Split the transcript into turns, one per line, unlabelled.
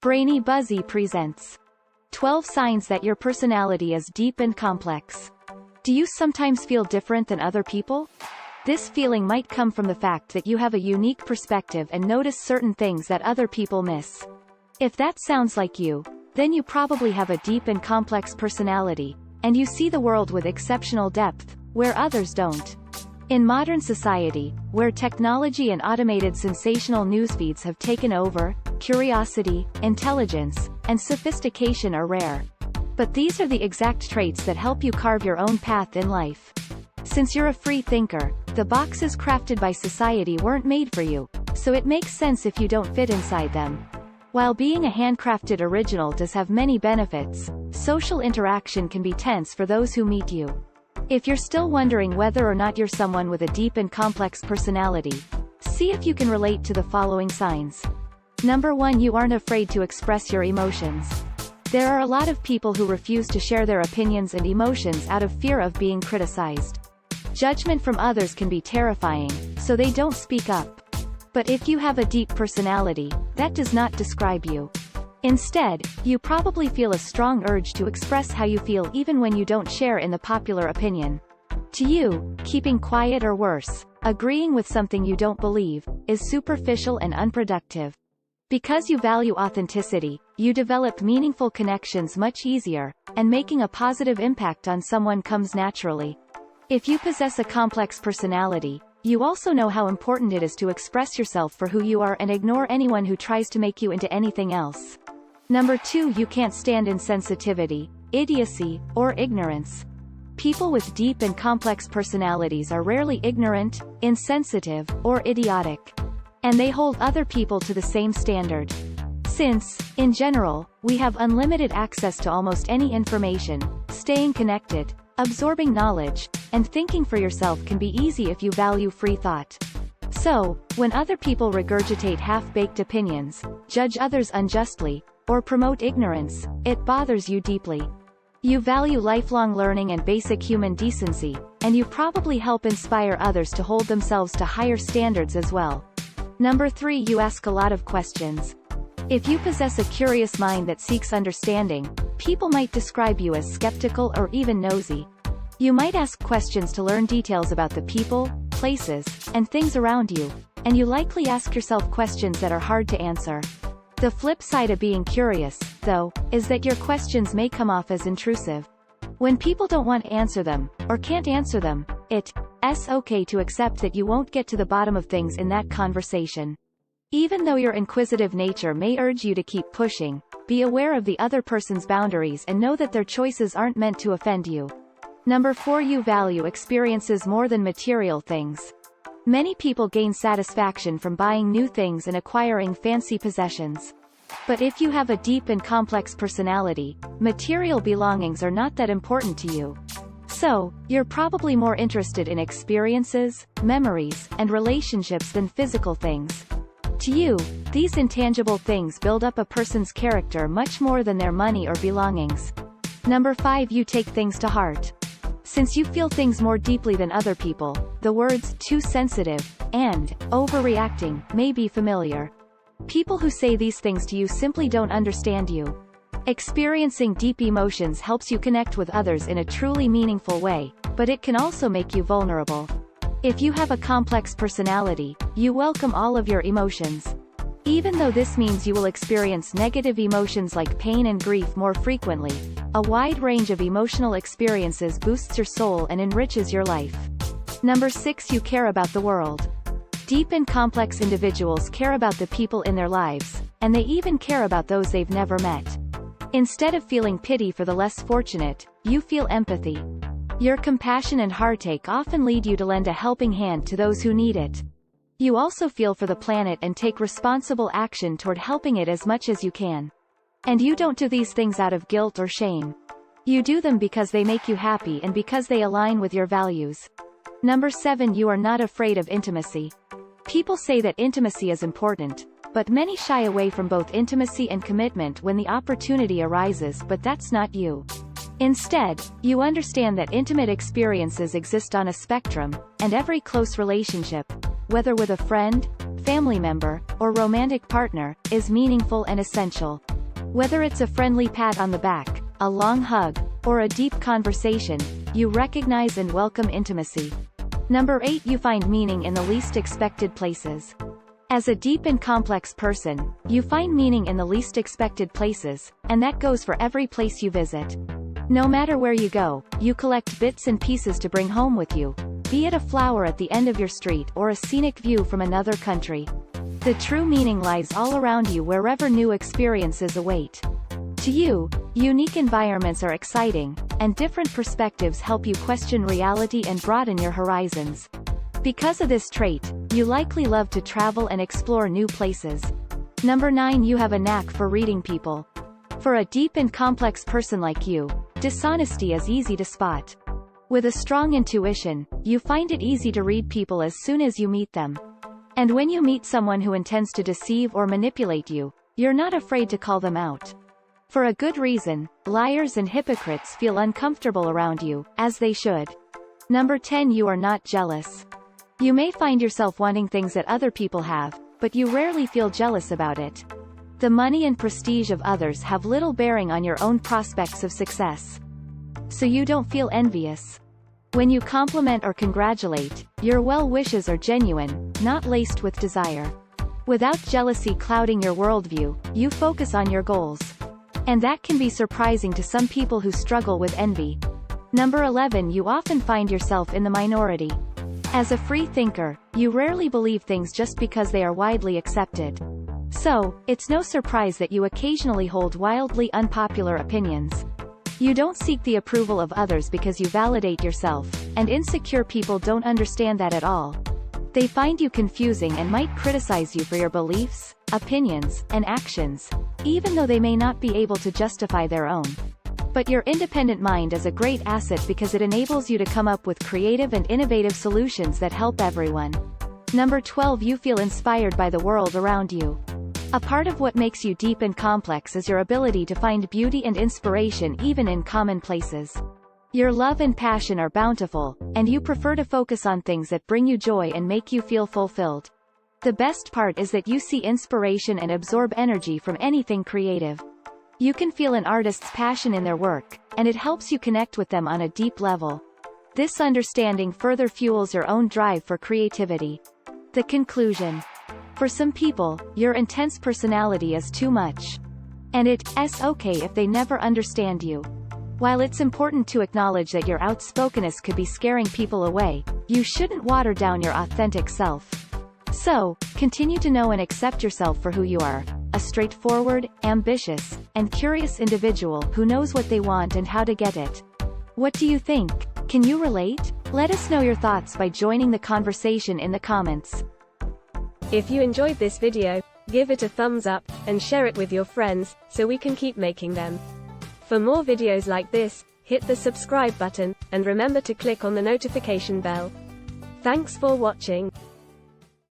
Brainy Buzzy presents 12 signs that your personality is deep and complex. Do you sometimes feel different than other people? This feeling might come from the fact that you have a unique perspective and notice certain things that other people miss. If that sounds like you, then you probably have a deep and complex personality, and you see the world with exceptional depth, where others don't. In modern society, where technology and automated sensational newsfeeds have taken over, curiosity, intelligence, and sophistication are rare. But these are the exact traits that help you carve your own path in life. Since you're a free thinker, the boxes crafted by society weren't made for you, so it makes sense if you don't fit inside them. While being a handcrafted original does have many benefits, social interaction can be tense for those who meet you. If you're still wondering whether or not you're someone with a deep and complex personality, see if you can relate to the following signs. Number 1. You aren't afraid to express your emotions. There are a lot of people who refuse to share their opinions and emotions out of fear of being criticized. Judgment from others can be terrifying, so they don't speak up. But if you have a deep personality, that does not describe you. Instead, you probably feel a strong urge to express how you feel even when you don't share in the popular opinion. To you, keeping quiet or worse, agreeing with something you don't believe, is superficial and unproductive. Because you value authenticity, you develop meaningful connections much easier, and making a positive impact on someone comes naturally. If you possess a complex personality, you also know how important it is to express yourself for who you are and ignore anyone who tries to make you into anything else. Number 2. You can't stand insensitivity, idiocy, or ignorance. People with deep and complex personalities are rarely ignorant, insensitive, or idiotic. And they hold other people to the same standard. Since, in general, we have unlimited access to almost any information, staying connected, absorbing knowledge, and thinking for yourself can be easy if you value free thought. So, when other people regurgitate half-baked opinions, judge others unjustly, or promote ignorance, it bothers you deeply. You value lifelong learning and basic human decency, and you probably help inspire others to hold themselves to higher standards as well. Number 3. You ask a lot of questions. If you possess a curious mind that seeks understanding, people might describe you as skeptical or even nosy. You might ask questions to learn details about the people, places, and things around you, and you likely ask yourself questions that are hard to answer. The flip side of being curious, though, is that your questions may come off as intrusive. When people don't want to answer them, or can't answer them, it's okay to accept that you won't get to the bottom of things in that conversation. Even though your inquisitive nature may urge you to keep pushing, be aware of the other person's boundaries and know that their choices aren't meant to offend you. Number 4. You value experiences more than material things. Many people gain satisfaction from buying new things and acquiring fancy possessions. But if you have a deep and complex personality, material belongings are not that important to you. So, you're probably more interested in experiences, memories, and relationships than physical things. To you, these intangible things build up a person's character much more than their money or belongings. Number 5. You take things to heart. Since you feel things more deeply than other people, the words too sensitive and overreacting may be familiar. People who say these things to you simply don't understand you. Experiencing deep emotions helps you connect with others in a truly meaningful way, but it can also make you vulnerable. If you have a complex personality, you welcome all of your emotions. Even though this means you will experience negative emotions like pain and grief more frequently, a wide range of emotional experiences boosts your soul and enriches your life. Number 6. You care about the world. Deep and complex individuals care about the people in their lives, and they even care about those they've never met. Instead of feeling pity for the less fortunate, you feel empathy. Your compassion and heartache often lead you to lend a helping hand to those who need it. You also feel for the planet and take responsible action toward helping it as much as you can. And you don't do these things out of guilt or shame. You do them because they make you happy and because they align with your values. Number 7. You are not afraid of intimacy. People say that intimacy is important, but many shy away from both intimacy and commitment when the opportunity arises, but that's not you. Instead, you understand that intimate experiences exist on a spectrum, and every close relationship, whether with a friend, family member, or romantic partner, is meaningful and essential. Whether it's a friendly pat on the back, a long hug, or a deep conversation, you recognize and welcome intimacy. Number 8. You find meaning in the least expected places. As a deep and complex person, you find meaning in the least expected places, and that goes for every place you visit. No matter where you go, you collect bits and pieces to bring home with you, be it a flower at the end of your street or a scenic view from another country. The true meaning lies all around you wherever new experiences await. To you, unique environments are exciting, and different perspectives help you question reality and broaden your horizons. Because of this trait, you likely love to travel and explore new places. Number 9. You have a knack for reading people. For a deep and complex person like you, dishonesty is easy to spot. With a strong intuition, you find it easy to read people as soon as you meet them. And when you meet someone who intends to deceive or manipulate you, you're not afraid to call them out. For a good reason, liars and hypocrites feel uncomfortable around you, as they should. Number 10. You are not jealous. You may find yourself wanting things that other people have, but you rarely feel jealous about it. The money and prestige of others have little bearing on your own prospects of success. So you don't feel envious. When you compliment or congratulate, your well wishes are genuine, not laced with desire. Without jealousy clouding your worldview, you focus on your goals. And that can be surprising to some people who struggle with envy. Number 11. You often find yourself in the minority. As a free thinker, you rarely believe things just because they are widely accepted. So, it's no surprise that you occasionally hold wildly unpopular opinions. You don't seek the approval of others because you validate yourself, and insecure people don't understand that at all. They find you confusing and might criticize you for your beliefs, opinions, and actions, even though they may not be able to justify their own. But your independent mind is a great asset because it enables you to come up with creative and innovative solutions that help everyone. Number 12. You feel inspired by the world around you. A part of what makes you deep and complex is your ability to find beauty and inspiration even in common places. Your love and passion are bountiful, and you prefer to focus on things that bring you joy and make you feel fulfilled. The best part is that you see inspiration and absorb energy from anything creative. You can feel an artist's passion in their work, and it helps you connect with them on a deep level. This understanding further fuels your own drive for creativity. The conclusion. For some people, your intense personality is too much. And it's okay if they never understand you. While it's important to acknowledge that your outspokenness could be scaring people away, you shouldn't water down your authentic self. So, continue to know and accept yourself for who you are, a straightforward, ambitious, and curious individual who knows what they want and how to get it. What do you think? Can you relate? Let us know your thoughts by joining the conversation in the comments.
If you enjoyed this video, give it a thumbs up, and share it with your friends, so we can keep making them. For more videos like this, hit the subscribe button, and remember to click on the notification bell. Thanks for watching.